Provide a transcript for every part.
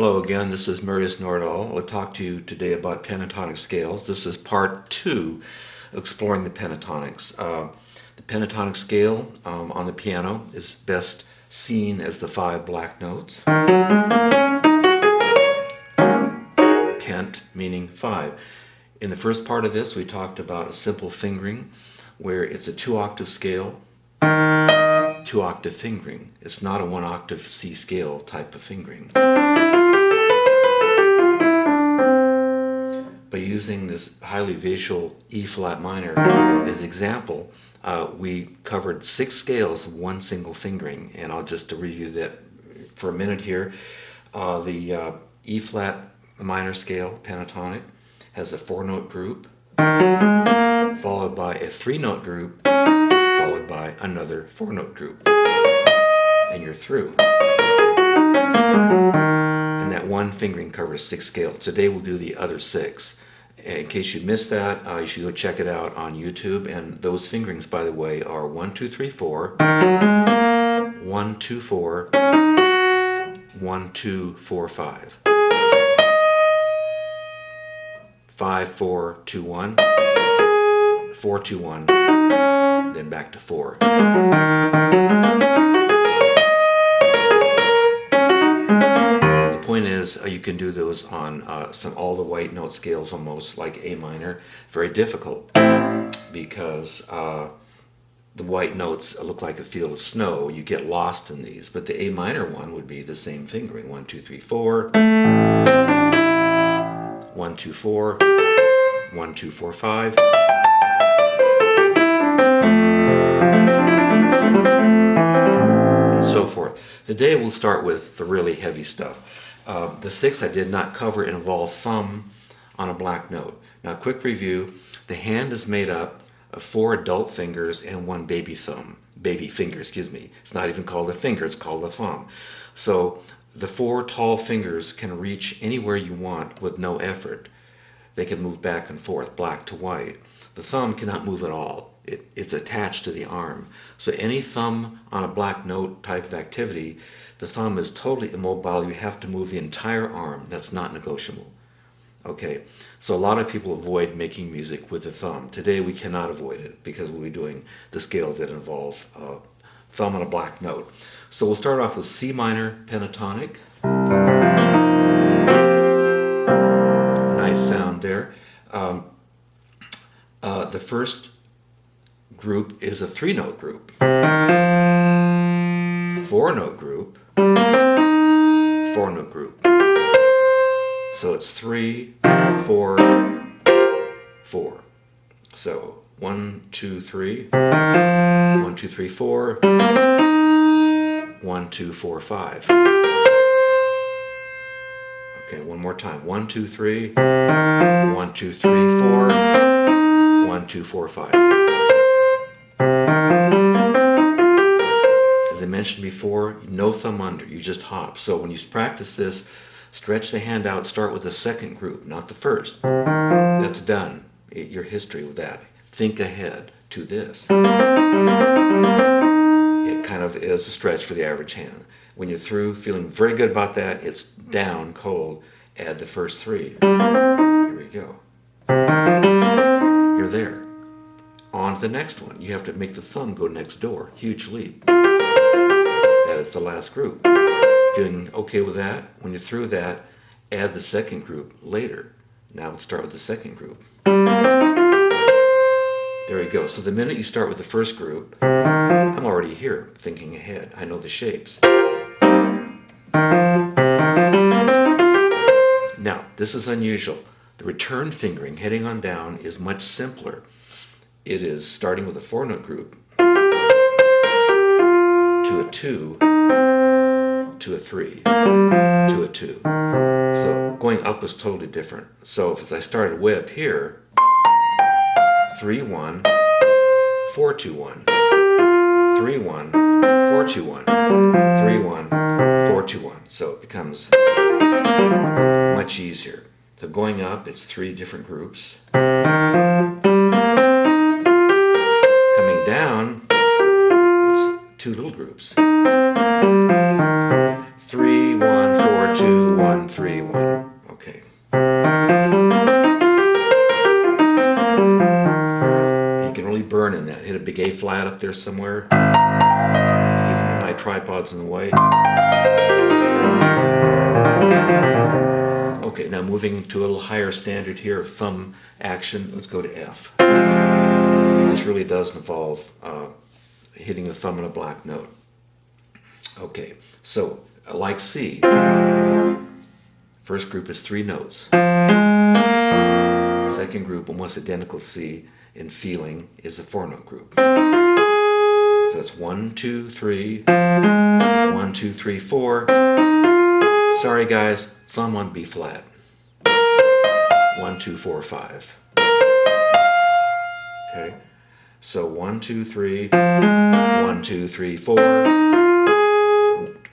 Hello again, this is Marius Nordal. I'll talk to you today about pentatonic scales. This is part 2, exploring the pentatonics. The pentatonic scale on the piano is best seen as the 5 black notes. Pent meaning 5. In the first part of this we talked about a simple fingering where it's a 2-octave scale, 2-octave fingering. It's not a 1-octave C scale type of fingering. By using this highly visual E flat minor as example, we covered 6 scales of one single fingering, and I'll just review that for a minute here. The E flat minor scale, pentatonic, has a 4-note group, followed by a 3-note group, followed by another 4-note group, and you're through. And that one fingering covers 6 scales. Today we'll do the other 6. In case you missed that, you should go check it out on YouTube. And those fingerings, by the way, are 1, 2, 3, 4, 1, 2, 4, 1, 2, 4, 5, 5, 4, 2, 1, 4, 2, 1, then back to 4. Point is, you can do those on all the white note scales, almost like A minor. Very difficult because the white notes look like a field of snow. You get lost in these, but the A minor one would be the same fingering: 1, 2, 3, 4, 1, 2, 4, 1, 2, 4, 5. And so forth. Today we'll start with the really heavy stuff. The 6 I did not cover involve thumb on a black note. Now, quick review: the hand is made up of 4 adult fingers and 1 baby finger, excuse me. It's not even called a finger, it's called a thumb. So the 4 tall fingers can reach anywhere you want with no effort. They can move back and forth, black to white. The thumb cannot move at all. It's attached to the arm. So any thumb on a black note type of activity, the thumb is totally immobile. You have to move the entire arm. That's not negotiable. Okay, so a lot of people avoid making music with the thumb. Today we cannot avoid it because we'll be doing the scales that involve thumb on a black note. So we'll start off with C minor pentatonic. Nice sound there. The first group is a 3-note group, 4-note group, 4-note group. So it's 3, 4, 4. So 1, 2, 3, 1, 2, 3, 4, 1, 2, 4, 5. Okay, one more time. 1, 2, 3, 1, 2, 3, 4, 1, 2, 4, 5. As I mentioned before, no thumb under, you just hop. So when you practice this, stretch the hand out, start with the second group, not the first. That's done. Your history with that. Think ahead to this. It kind of is a stretch for the average hand. When you're through, feeling very good about that, it's down, cold, add the first 3. Here we go. You're there. On to the next one. You have to make the thumb go next door. Huge leap. That is the last group. Feeling okay with that? When you're through that, add the second group later. Now let's start with the second group. There you go. So the minute you start with the first group, I'm already here, thinking ahead. I know the shapes. Now, this is unusual. The return fingering, heading on down, is much simpler. It is starting with a 4-note group to a 2, to a 3, to a 2. So going up is totally different. So if I started way up here, 3, 1, 4, 2, 1, 3, 1, 4, 2, 1, 3, 1, 4, 2, 1. So it becomes much easier. So going up, it's 3 different groups. Coming down, it's 2 little groups. 3, 1, 4, 2, 1, 3. up there somewhere. Excuse me, my tripod's in the way. Okay, now moving to a little higher standard here of thumb action, let's go to F. This really does involve hitting the thumb on a black note. Okay, so like C, first group is 3 notes. Second group, almost identical to C in feeling, is a 4-note group. So it's 1, 2, 3, 1, 2, 3, 4. Sorry guys, thumb on B flat. 1, 2, 4, 5. Okay, so 1, 2, 3, 1, 2, 3, 4,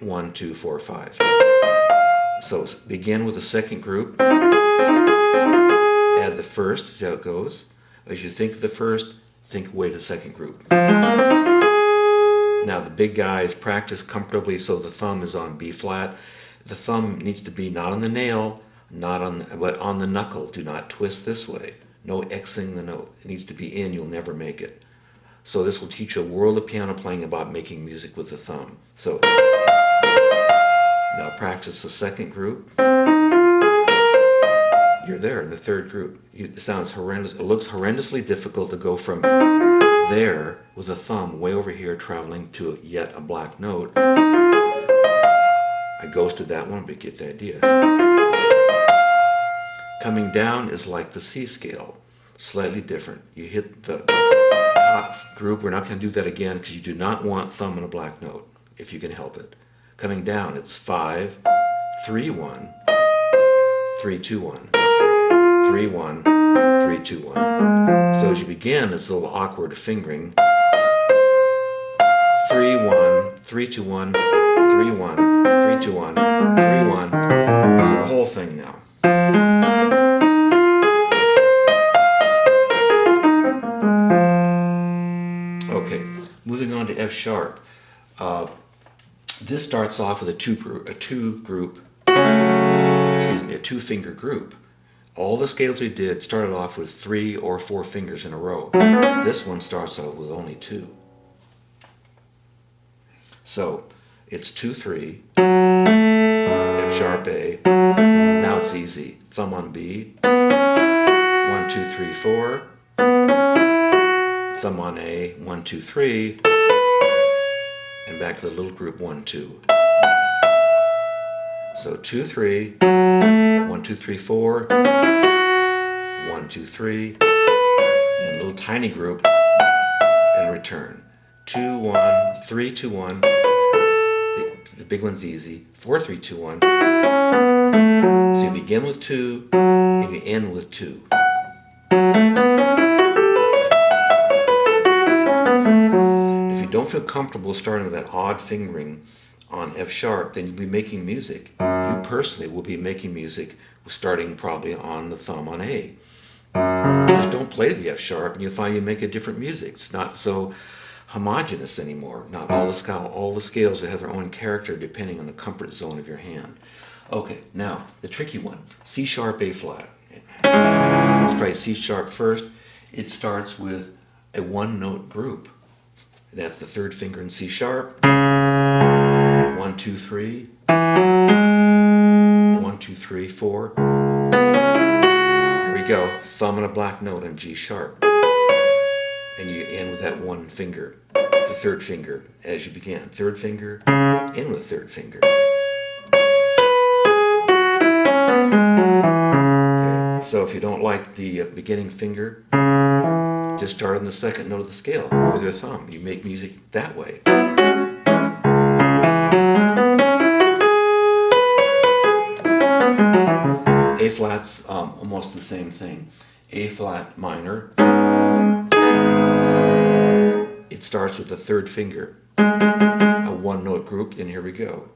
1, 2, 4, 5. So begin with the second group, add the first, see how it goes. As you think of the first, think away to the second group. Now the big guys practice comfortably so the thumb is on B flat. The thumb needs to be not on the nail, but on the knuckle. Do not twist this way. No Xing the note. It needs to be in, you'll never make it. So this will teach you a world of piano playing about making music with the thumb. So now practice the second group. You're there in the third group. It sounds horrendous. It looks horrendously difficult to go from there with the thumb way over here traveling to yet a black note. I ghosted that one, but you get the idea. Coming down is like the C scale, slightly different. You hit the top group. We're not going to do that again because you do not want thumb on a black note if you can help it. Coming down, it's 5, 3, 1, 3, 2, 1, 3, 1, 3, 2, 1. So as you begin, it's a little awkward fingering. 3, 1, 3, 2, 1, 3, 1, 3, 2, 1, 3, 1. So the whole thing now. Okay, moving on to F sharp. This starts off with a two-finger group. All the scales we did started off with 3 or 4 fingers in a row. This one starts out with only 2. So it's 2, 3, F sharp A. Now it's easy. Thumb on B. 1, 2, 3, 4. Thumb on A. 1, 2, 3. And back to the little group 1, 2. So 2, 3, 1, 2, 3, 4, 1, 2, 3, and a little tiny group, and return. 2, 1, 3, 2, 1. The big one's easy. 4, 3, 2, 1. So you begin with 2, and you end with 2. Don't feel comfortable starting with that odd fingering on F sharp, then you'll be making music. You personally will be making music starting probably on the thumb on A. Just don't play the F sharp and you'll find you make a different music. It's not so homogeneous anymore. Not all the scales will have their own character depending on the comfort zone of your hand. Okay, now the tricky one, C sharp A flat. Let's try C sharp first. It starts with a 1-note group. That's the third finger in C sharp. 1, 2, 3. 1, 2, 3, 4. Here we go. Thumb on a black note on G sharp. And you end with that 1 finger, the third finger, as you begin. Third finger, end with third finger. Okay. So if you don't like the beginning finger, just start on the second note of the scale with your thumb. You make music that way. A flat's almost the same thing. A flat minor. It starts with the third finger. A 1-note group, and here we go.